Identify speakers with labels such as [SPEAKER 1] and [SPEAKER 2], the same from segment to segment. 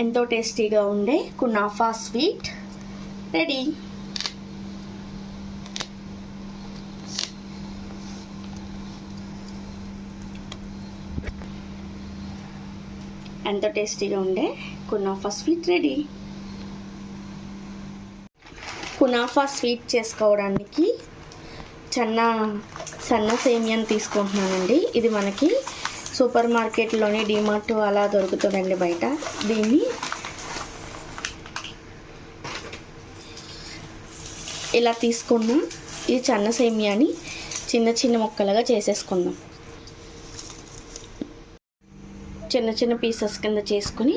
[SPEAKER 1] ఎంతో టేస్టీగా ఉండే కునాఫా స్వీట్ రెడీ. ఎంతో టేస్టీగా ఉండే kunafa sweet ready. Kunafa sweet చేసుకోవడానికి సన్న సేమియాని తీసుకుంటున్నానండి. ఇది మనకి సూపర్ మార్కెట్లోని డిమార్ట్ అలా దొరుకుతుందండి బయట. దీన్ని ఇలా తీసుకున్నాం. ఈ సన్న సేమియాని చిన్న చిన్న ముక్కలుగా చేసేసుకుందాం. చిన్న చిన్న పీసెస్ కింద చేసుకుని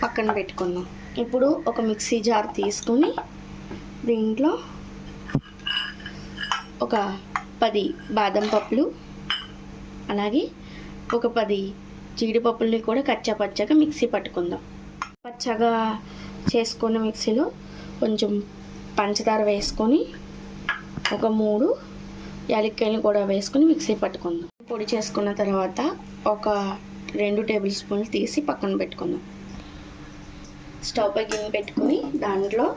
[SPEAKER 1] పక్కన పెట్టుకుందాం. ఇప్పుడు ఒక మిక్సీ జార్ తీసుకుని దీంట్లో ఒక 10 బాదం పప్పులు, అలాగే ఒక 10 జీడిపప్పుల్ని కూడా కచ్చాపచ్చగా మిక్సీ పట్టుకుందాం. పచ్చగా చేసుకున్న మిక్సీలో కొంచెం పంచదార వేసుకొని ఒక 3 యాలక్కాయలు కూడా వేసుకొని మిక్సీ పట్టుకుందాం. పొడి చేసుకున్న తర్వాత ఒక 2 టేబుల్ స్పూన్లు తీసి పక్కన పెట్టుకుందాం. స్టవ్ పై గిన్నె పెట్టుకుని దాంట్లో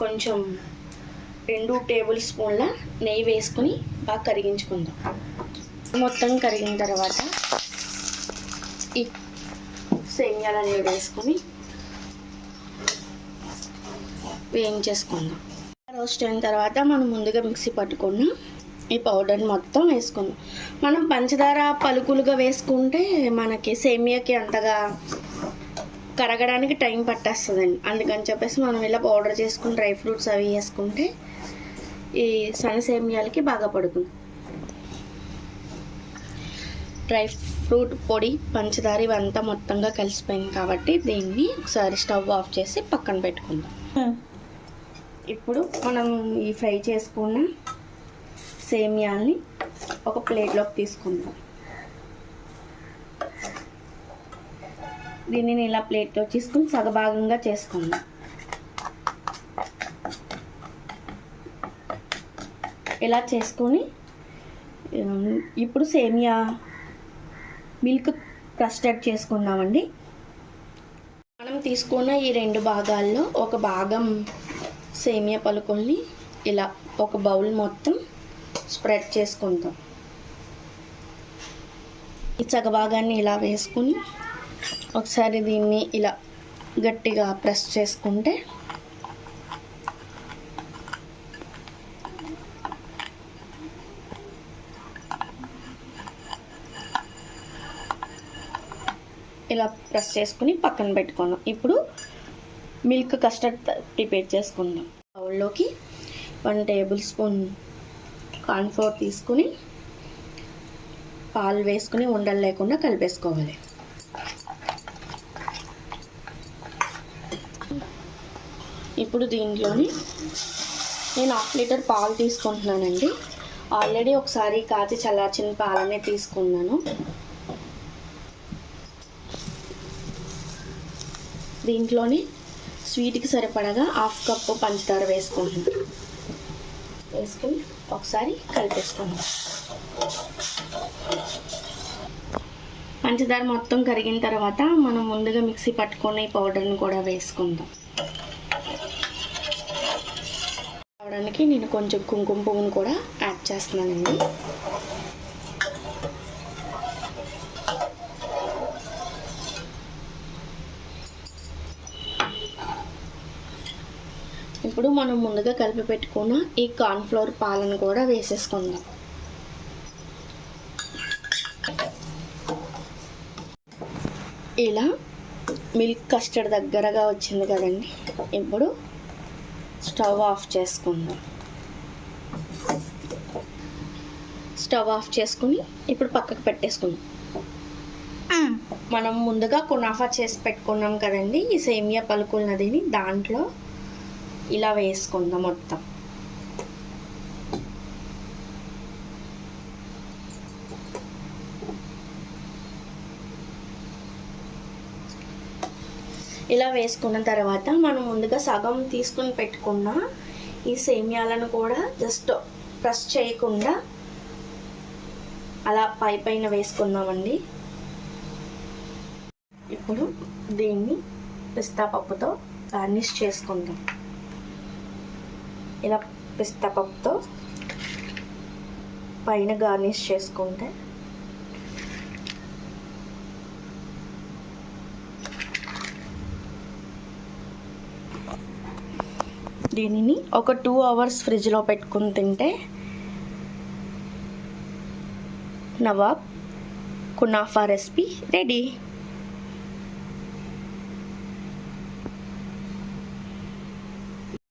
[SPEAKER 1] కొంచెం 2 టేబుల్ స్పూన్ల నెయ్యి వేసుకొని బాగా కరిగించుకుందాం. మొత్తం కరిగిన తర్వాత ఈ సేమియాలన్నీ వేసుకొని వేయించేసుకుందాం. రోస్ట్ అయిన తర్వాత మనం ముందుగా మిక్సీ పట్టుకున్న ఈ పౌడర్ని మొత్తం వేసుకుందాం. మనం పంచదార పలుకులుగా వేసుకుంటే మనకి సేమియాకి అంతగా కరగడానికి టైం పట్టేస్తుందండి. అందుకని చెప్పేసి మనం ఇలా పౌడర్ చేసుకుని డ్రై ఫ్రూట్స్ అవి వేసుకుంటే ఈ సన్న సేమియాలకి బాగా పడుతుంది. డ్రై ఫ్రూట్ పొడి, పంచదార ఇవంతా మొత్తంగా కలిసిపోయింది కాబట్టి దీన్ని ఒకసారి స్టవ్ ఆఫ్ చేసి పక్కన పెట్టుకుందాం. ఇప్పుడు మనం ఈ ఫ్రై చేసుకున్న సేమియాల్ని ఒక ప్లేట్లోకి తీసుకుందాం. దీనిని ఇలా ప్లేట్లో తీసుకుని సగభాగంగా చేసుకుందాం. ఇలా చేసుకొని ఇప్పుడు సేమియా మిల్క్ కస్టర్డ్ చేసుకుందామండి. మనం తీసుకున్న ఈ 2 భాగాల్లో ఒక భాగం సేమియా పలుకుల్ని ఇలా ఒక బౌల్ మొత్తం స్ప్రెడ్ చేసుకుందాం. ఈ సగభాగాన్ని ఇలా వేసుకుని ఒకసారి దీన్ని ఇలా గట్టిగా ప్రెస్ చేసుకుంటే ఇలా ప్రెస్ చేసుకుని పక్కన పెట్టుకుందాం. ఇప్పుడు మిల్క్ కస్టర్డ్ ప్రిపేర్ చేసుకుందాం. బౌల్లోకి 1 టేబుల్ స్పూన్ కార్న్ఫ్లోర్ తీసుకుని పాలు వేసుకుని ఉండలు లేకుండా కలిపేసుకోవాలి. ఇప్పుడు దీంట్లోని నేను 1/2 లీటర్ పాలు తీసుకుంటున్నానండి. ఆల్రెడీ ఒకసారి కాచి చల్లార్చిన పాలనే తీసుకున్నాను. దీంట్లోని స్వీట్కి సరిపడగా 1/2 కప్పు పంచదార వేసుకుంటున్నాను. వేసుకుని ఒకసారి కలిపేసుకుందాం. పంచదార మొత్తం కరిగిన తర్వాత మనం ముందుగా మిక్సీ పట్టుకున్న ఈ పౌడర్ని కూడా వేసుకుందాం. అవడానికి నేను కొంచెం కుంకుమ పువ్వును కూడా యాడ్ చేస్తున్నానండి. ఇప్పుడు మనం ముందుగా కలిపి పెట్టుకున్న ఈ కార్న్ఫ్లోర్ పాలను కూడా వేసేసుకుందాం. ఇలా మిల్క్ కస్టర్డ్ దగ్గరగా వచ్చింది కదండి. ఇప్పుడు స్టవ్ ఆఫ్ చేసుకుందాం. స్టవ్ ఆఫ్ చేసుకుని ఇప్పుడు పక్కకు పెట్టేసుకుందాం. మనం ముందుగా కునాఫా చేసి పెట్టుకున్నాం కదండి, ఈ సేమియా పలుకున్నదిని దాంట్లో ఇలా వేసుకుందాం మొత్తం. ఇలా వేసుకున్న తర్వాత మనం ముందుగా సగం తీసుకుని పెట్టుకున్న ఈ సేమియాలను కూడా జస్ట్ ప్రెస్ చేయకుండా అలా పైన వేసుకుందామండి. ఇప్పుడు దీన్ని పిస్తా పప్పుతో గార్నిష్ చేసుకుందాం. ఇలా పిస్తా పప్పుతో పైన గార్నిష్ చేసుకుంటే దీనిని ఒక 2 అవర్స్ ఫ్రిడ్జ్లో పెట్టుకుని తింటే నవాబ్ కునాఫా రెసిపీ రెడీ.